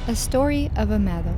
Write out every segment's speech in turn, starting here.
A story of a medal.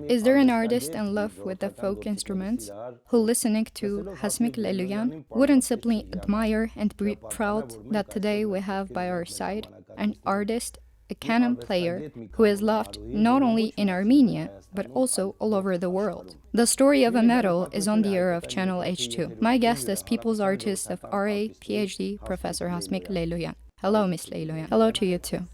Is there an artist in love with the folk instruments who, listening to Hasmik Leyloyan, wouldn't simply admire and be proud that today we have by our side an artist, a qanun player, who is loved not only in Armenia, but also all over the world? The story of a medal is on the air of Channel H2. My guest is People's Artist of RA, PhD, Professor Hasmik Leyloyan. Hello, Miss Leyloyan. Hello to you too.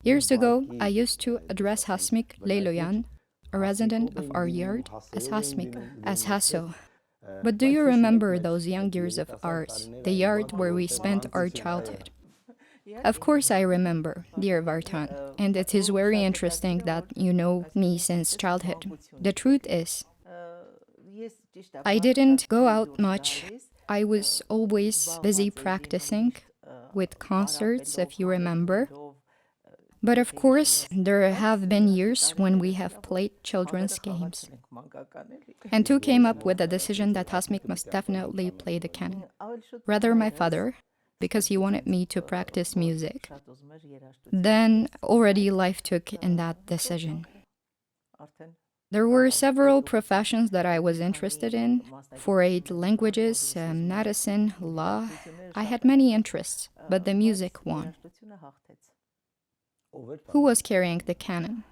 Years ago, I used to address Hasmik Leyloyan, a resident of our yard, as Hasmik, as Hasso. But do you remember those young years of ours, the yard where we spent our childhood? Of course I remember, dear Vartan, and it is very interesting that you know me since childhood. The truth is, I didn't go out much. I was always busy practicing with concerts, if you remember. But of course, there have been years when we have played children's games. And two came up with the decision that Hasmik must definitely play the qanun. Rather my father, because he wanted me to practice music. Then already life took in that decision. There were several professions that I was interested in: 4-8 languages, medicine, law. I had many interests, but the music won. Who was carrying the qanun?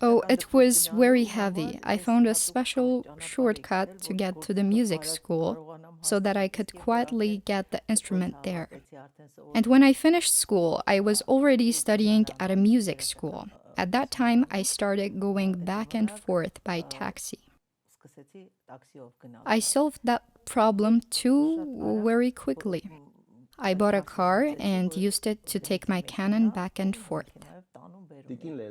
Oh, it was very heavy. I found a special shortcut to get to the music school so that I could quietly get the instrument there. And when I finished school, I was already studying at a music school. At that time, I started going back and forth by taxi. I solved that problem too very quickly. I bought a car and used it to take my qanun back and forth.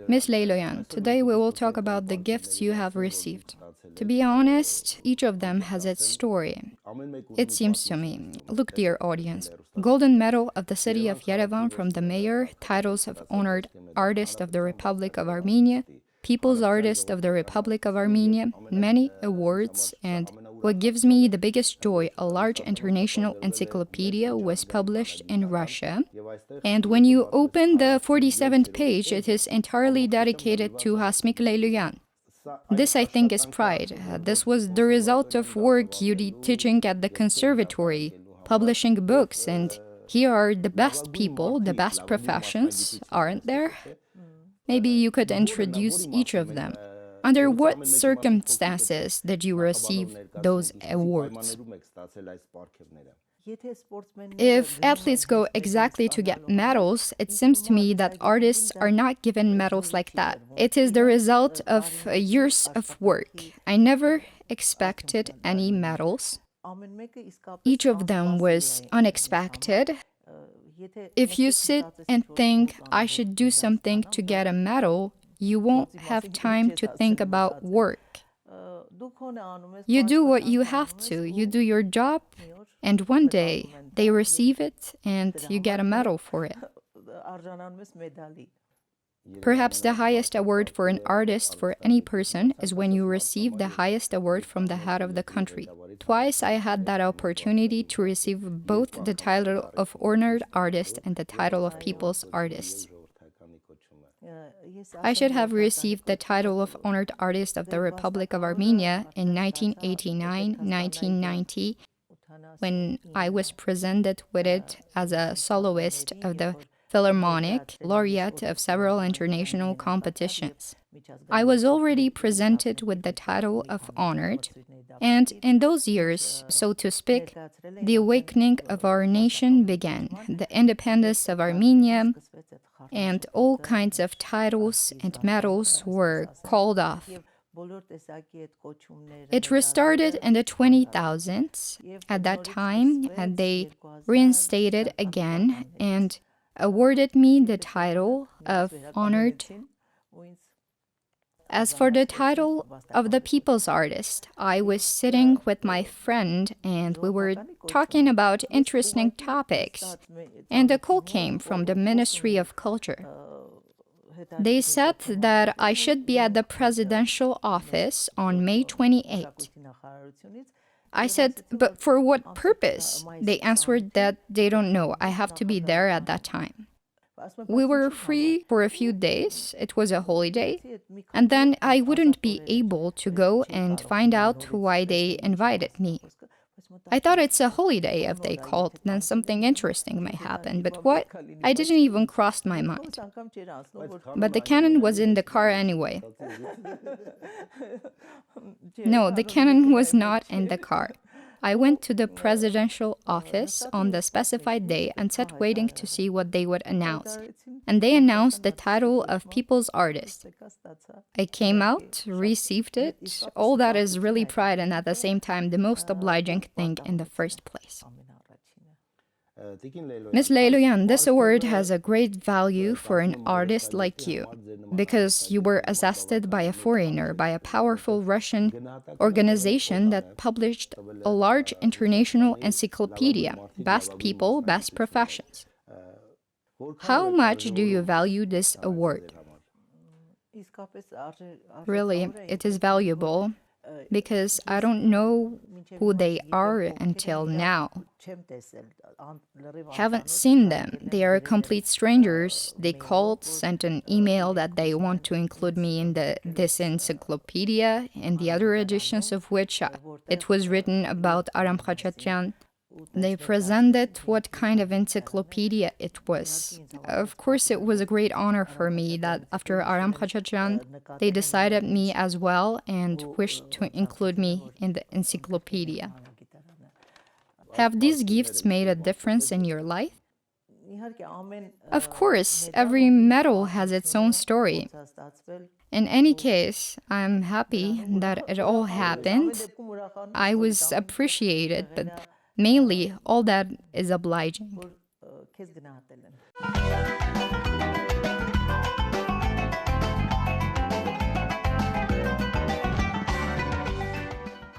Miss Leyloyan, today we will talk about the gifts you have received. To be honest, each of them has its story. It seems to me. Look, dear audience, Golden Medal of the City of Yerevan from the Mayor, titles of Honored Artist of the Republic of Armenia, People's Artist of the Republic of Armenia, many awards, and what gives me the biggest joy, a large international encyclopedia was published in Russia. And when you open the 47th page, it is entirely dedicated to Hasmik Leyloyan. This, I think, is pride. This was the result of work you did teaching at the conservatory, publishing books, and here are the best people, the best professions, aren't there? Maybe you could introduce each of them. Under what circumstances did you receive those awards? If athletes go exactly to get medals, it seems to me that artists are not given medals like that. It is the result of years of work. I never expected any medals. Each of them was unexpected. If you sit and think, I should do something to get a medal, you won't have time to think about work. You do what you have to, you do your job, and one day they receive it and you get a medal for it. Perhaps the highest award for an artist for any person is when you receive the highest award from the head of the country. Twice I had that opportunity to receive both the title of Honored Artist and the title of People's Artist. I should have received the title of Honored Artist of the Republic of Armenia in 1989-1990, when I was presented with it as a soloist of the Philharmonic, laureate of several international competitions. I was already presented with the title of Honored, And in those years, so to speak, the awakening of our nation began. The independence of Armenia and all kinds of titles and medals were called off. It restarted in the 2000s. At that time, they reinstated again and awarded me the title of honored. As for the title of the People's Artist, I was sitting with my friend and we were talking about interesting topics. And a call came from the Ministry of Culture. They said that I should be at the presidential office on May 28th. I said, but for what purpose? They answered that they don't know. I have to be there at that time. We were free for a few days. It was a holiday. And then I wouldn't be able to go and find out why they invited me. I thought it's a holiday. If they called, then something interesting may happen. But what? I didn't even cross my mind. But the Kanun was in the car anyway. No, the Kanun was not in the car. I went to the presidential office on the specified day and sat waiting to see what they would announce. And they announced the title of People's Artist. I came out, received it. All that is really pride and at the same time the most obliging thing in the first place. Ms. Leyloyan, this award has a great value for an artist like you, because you were assisted by a foreigner, by a powerful Russian organization that published a large international encyclopedia, Best People, Best Professions. How much do you value this award? Really, it is valuable, because I don't know who they are until now. Haven't seen them. They are complete strangers. They called, sent an email that they want to include me in this encyclopedia, and the other editions of which it was written about Aram Khachatyan. They presented what kind of encyclopedia it was. Of course, it was a great honor for me that after Aram Khachatyan, they decided me as well and wished to include me in the encyclopedia. Have these gifts made a difference in your life? Of course, every medal has its own story. In any case, I'm happy that it all happened. I was appreciated, but mainly, all that is obliging.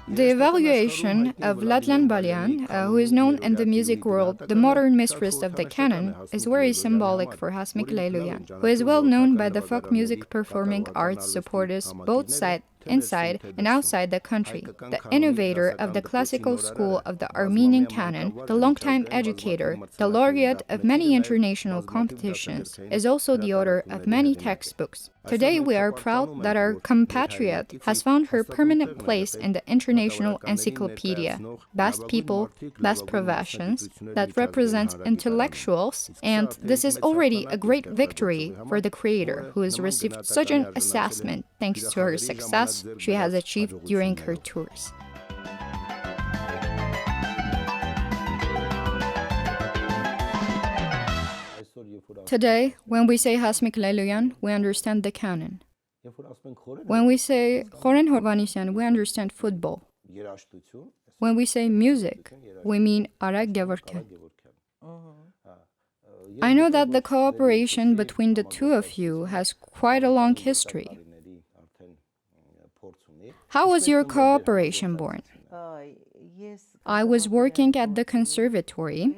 The evaluation of Latlan Balyan, who is known in the music world the modern mistress of the canon, is very symbolic for Hasmik Leyloyan, who is well known by the folk music performing arts supporters both inside and outside the country, the innovator of the classical school of the Armenian canon, the longtime educator, the laureate of many international competitions, is also the author of many textbooks. Today we are proud that our compatriot has found her permanent place in the international encyclopedia, Best People, Best Professions, that represents intellectuals, and this is already a great victory for the creator, who has received such an assessment thanks to her success she has achieved during her tours. Today, when we say Hasmik Leyloyan, we understand the canon. When we say Khoren Hovanesyan, we understand football. When we say music, we mean Arag Gevorkyan. I know that the cooperation between the two of you has quite a long history. How was your cooperation born? I was working at the conservatory.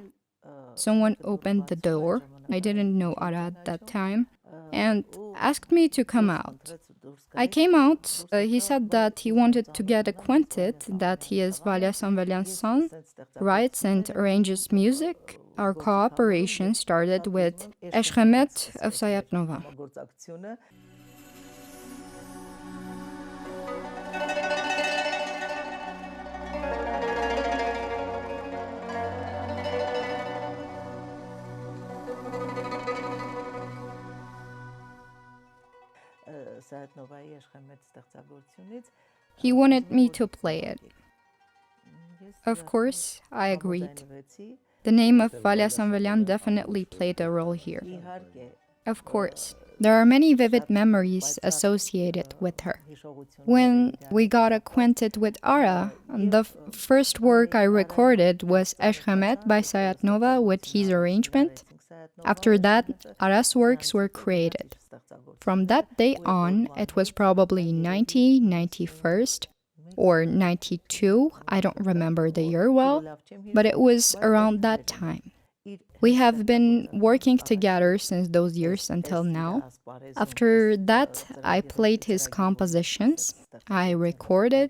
Someone opened the door. I didn't know Ara at that time, and asked me to come out. I came out. He said that he wanted to get acquainted, that he is Valia Samvelyan's son, writes and arranges music. Our cooperation started with Eshkhemet of Sayatnova. He wanted me to play it. Of course, I agreed. The name of Valia Samvelyan definitely played a role here. Of course, there are many vivid memories associated with her. When we got acquainted with Ara, the first work I recorded was Eshkhamet by Sayat Nova with his arrangement. After that, Ara's works were created. From that day on, it was probably 90, 91st, or 92, I don't remember the year well, but it was around that time. We have been working together since those years until now. After that, I played his compositions, I recorded,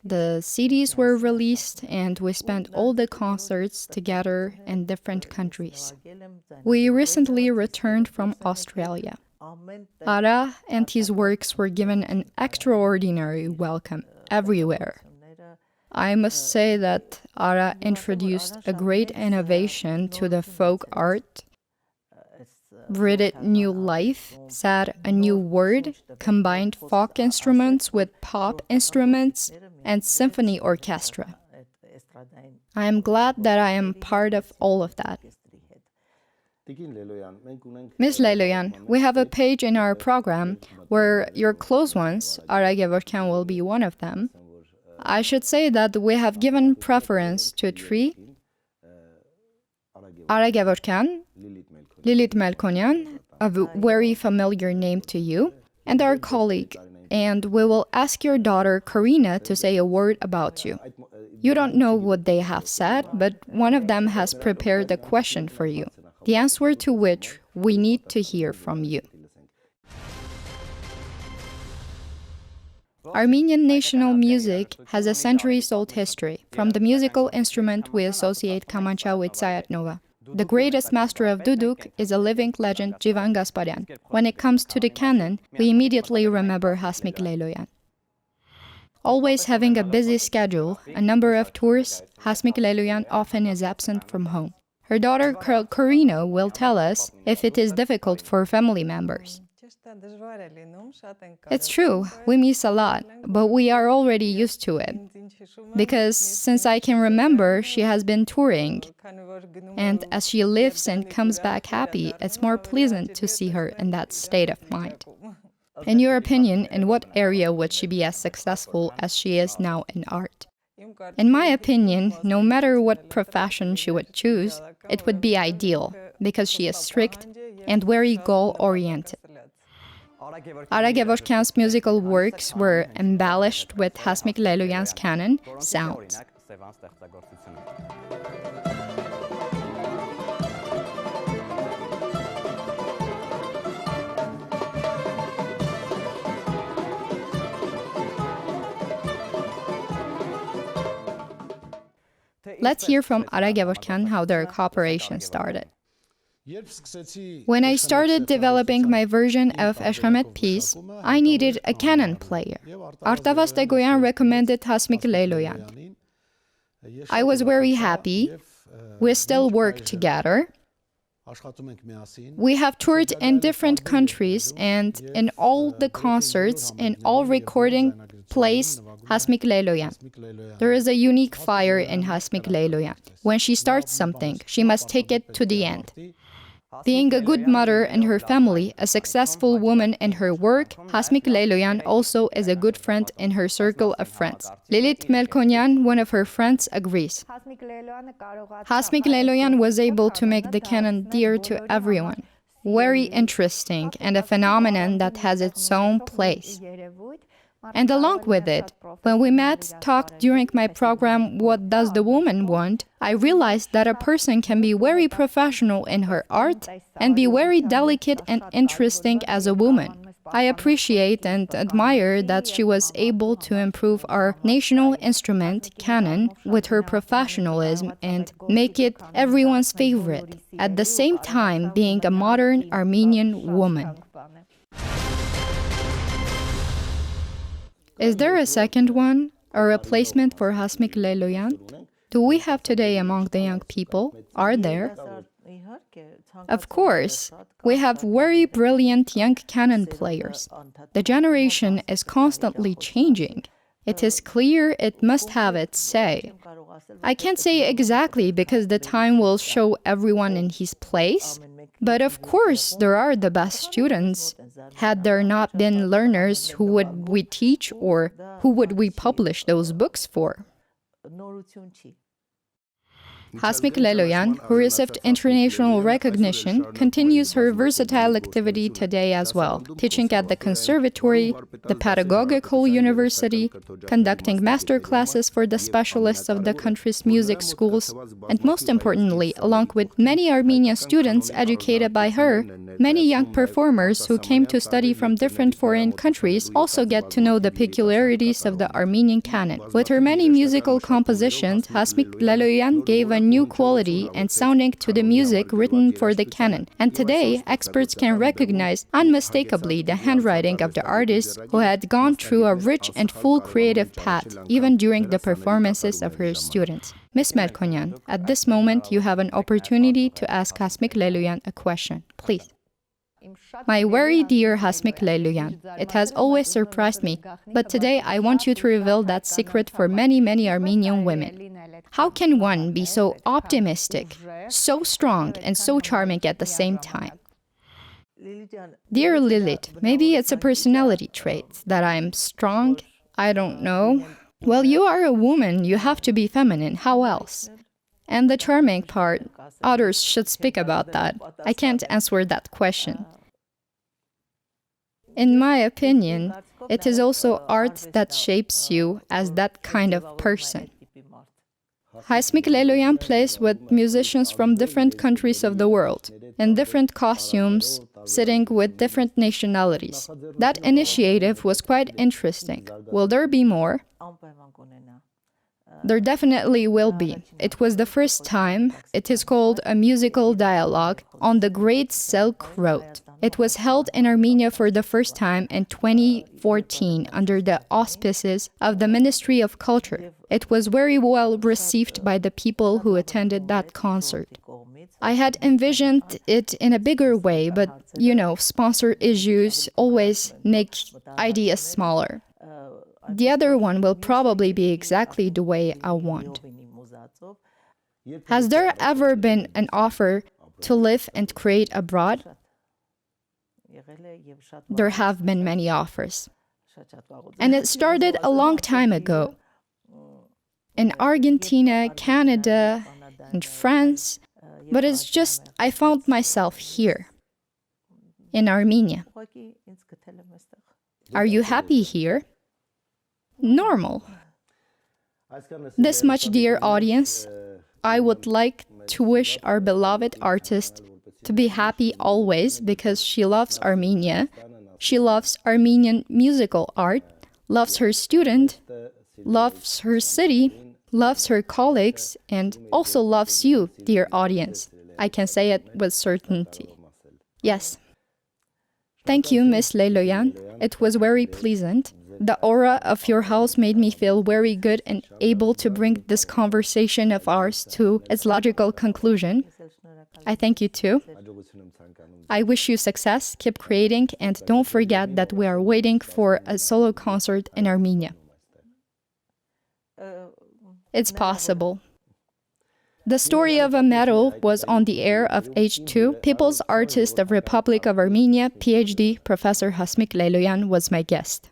the CDs were released, and we spent all the concerts together in different countries. We recently returned from Australia. Ara and his works were given an extraordinary welcome everywhere. I must say that Ara introduced a great innovation to the folk art, breathed new life, said a new word, combined folk instruments with pop instruments and symphony orchestra. I am glad that I am part of all of that. Ms. Leyloyan, we have a page in our program where your close ones, Ara Gevorkyan will be one of them. I should say that we have given preference to three: Ara Gevorkyan, Lilit Melkonyan, a very familiar name to you, and our colleague, and we will ask your daughter Karina to say a word about you. You don't know what they have said, but one of them has prepared a question for you, the answer to which we need to hear from you. Armenian national music has a centuries-old history. From the musical instrument, we associate kamancha with Sayat Nova. The greatest master of duduk is a living legend, Jivan Gasparyan. When it comes to the canon, we immediately remember Hasmik Leyloyan. Always having a busy schedule, a number of tours, Hasmik Leyloyan often is absent from home. Her daughter Karina will tell us if it is difficult for family members. It's true, we miss a lot, but we are already used to it. Because since I can remember, she has been touring. And as she lives and comes back happy, it's more pleasant to see her in that state of mind. In your opinion, in what area would she be as successful as she is now in art? In my opinion, no matter what profession she would choose, it would be ideal, because she is strict and very goal-oriented. Ara Gevorkyan's musical works were embellished with Hasmik Leyloyan's canon sounds. Let's hear from Ara Gevorkyan how their cooperation started. When I started developing my version of Eshkhamet piece, I needed a canon player. Artavas Tegoyan recommended Hasmik Leyloyan. I was very happy. We still work together. We have toured in different countries, and in all the concerts, in all recording plays Hasmik Leyloyan. There is a unique fire in Hasmik Leyloyan. When she starts something, she must take it to the end. Being a good mother in her family, a successful woman in her work, Hasmik Leyloyan also is a good friend in her circle of friends. Lilit Melkonyan, one of her friends, agrees. Hasmik Leyloyan was able to make the canon dear to everyone. Very interesting and a phenomenon that has its own place. And along with it, when we talked during my program, What Does the Woman Want?, I realized that a person can be very professional in her art and be very delicate and interesting as a woman. I appreciate and admire that she was able to improve our national instrument, canon, with her professionalism and make it everyone's favorite, at the same time being a modern Armenian woman. Is there a second one, a replacement for Hasmik Leyloyan? Do we have today among the young people? Are there? Of course, we have very brilliant young canon players. The generation is constantly changing. It is clear it must have its say. I can't say exactly because the time will show everyone in his place, but of course there are the best students. Had there not been learners, who would we teach or who would we publish those books for? Hasmik Leyloyan, who received international recognition, continues her versatile activity today as well, teaching at the conservatory, the pedagogical university, conducting master classes for the specialists of the country's music schools, and most importantly, along with many Armenian students educated by her, many young performers who came to study from different foreign countries also get to know the peculiarities of the Armenian canon. With her many musical compositions, Hasmik Leyloyan gave a new quality and sounding to the music written for the canon. And today, experts can recognize unmistakably the handwriting of the artist who had gone through a rich and full creative path, even during the performances of her students. Ms. Melkonyan, at this moment, you have an opportunity to ask Hasmik Leyloyan a question. Please. My very dear Hasmik Leyloyan, it has always surprised me, but today I want you to reveal that secret for many, many Armenian women. How can one be so optimistic, so strong, and so charming at the same time? Dear Lilith, maybe it's a personality trait, that I'm strong, I don't know. Well, you are a woman, you have to be feminine, how else? And the charming part, others should speak about that. I can't answer that question. In my opinion, it is also art that shapes you as that kind of person. Hasmik Leyloyan plays with musicians from different countries of the world, in different costumes, sitting with different nationalities. That initiative was quite interesting. Will there be more? There definitely will be. It was the first time. It is called a musical dialogue on the Great Silk Road. It was held in Armenia for the first time in 2014 under the auspices of the Ministry of Culture. It was very well received by the people who attended that concert. I had envisioned it in a bigger way, but, sponsor issues always make ideas smaller. The other one will probably be exactly the way I want. Has there ever been an offer to live and create abroad? There have been many offers. And it started a long time ago. In Argentina, Canada, and France. But it's just, I found myself here, in Armenia. Are you happy here? Normal. This much, dear audience, I would like to wish our beloved artist to be happy always because she loves Armenia, she loves Armenian musical art, loves her student, loves her city, loves her colleagues, and also loves you, dear audience. I can say it with certainty. Yes. Thank you, Ms. Leyloyan. It was very pleasant. The aura of your house made me feel very good and able to bring this conversation of ours to its logical conclusion. I thank you too. I wish you success, keep creating, and don't forget that we are waiting for a solo concert in Armenia. It's possible. The story of a medal was on the air of H2. People's Artist of Republic of Armenia, PhD, Professor Hasmik Leyloyan was my guest.